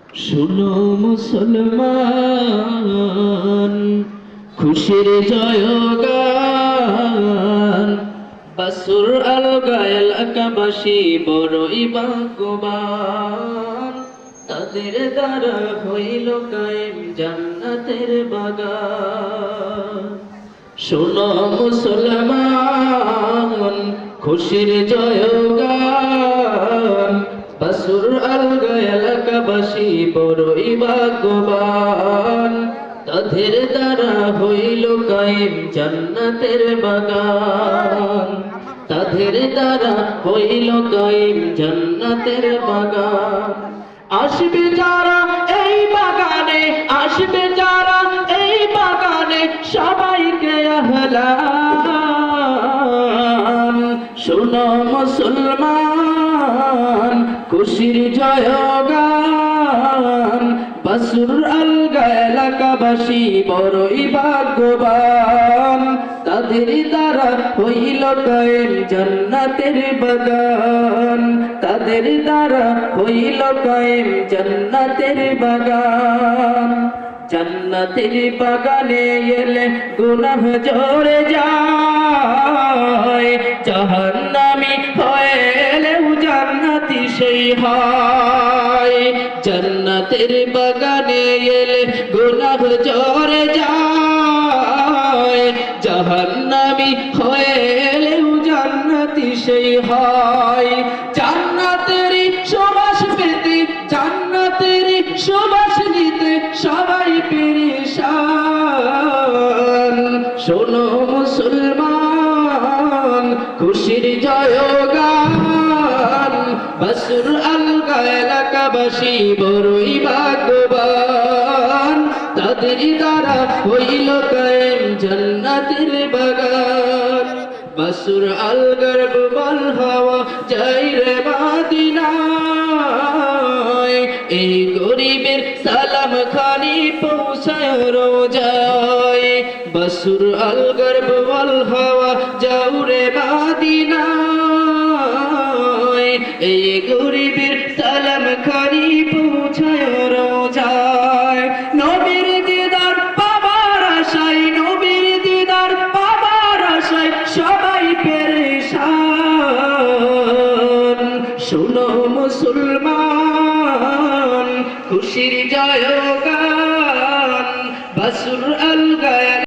শুনো মুসলমান, খুশির জয়গান, বাসুর আলগা এলাকাবাসী বড়ই ভাগ্যবান। তাদের দ্বারা হইল কায়েম জান্নাতের বাগান। শোনো মুসলমান, খুশির জয়গান, বাসুর আলগা এলাকাবাসী বড়ই ভাগ্যবান। তাদের দ্বারা হইল কায়েম জান্নাতের বাগান। তাদের দ্বারা হইল কায়েম জান্নাতের বাগান। আসবে যারা এই বাগানে, আসবে যারা এই বাগানে, সবাইকে আহলান। শোনো মুসলমান, খুশির জয়গান, বাসুর আলগা এলাকাবাসী বড়ই ভাগ্যবান। তাদের দ্বারা হইল কায়েম জান্নাতের বাগান। তাদের দ্বারা হইল কায়েম জান্নাতের বাগান। জান্নাতের বাগানে এলে গুনাহ ঝরে যায়, জাহান্নামী হয়ে এলেও জান্নাতি সেই হয়। জান্নাতের বাগানে এলে গুনাহ ঝরে যায়, জাহান্নামী হয়ে এলেও জান্নাতি সেই হয়। জান্নাতেরই সুবাস পেতে, জান্নাতেরই সুবাস নিতে সবাই পেরেশান। শোনো মুসলমান, খুশির জয়গান, বাসুর আলগা এলাকাবাসী বড়ই ভাগ্যবান। তাদের দ্বারা হইল কায়েম জান্নাতের বাগান। বাসুর আলগার বুবল হাওয়া যাই রে মদিনায়, এই গরিবের সালাম খানি পৌঁছায় রোজায়। বাসুর আলগার বুবল হাওয়া যাও রে মদিনায়, এই গরিবের সালাম খানি পৌঁছায় রোজায়। নবীর দিদার পাবার আশায়, নবীর দিদার পাবার আশায় সবাই পেরেশান। শোনো মুসলমান, খুশির জয়গান, বাসুর আলগা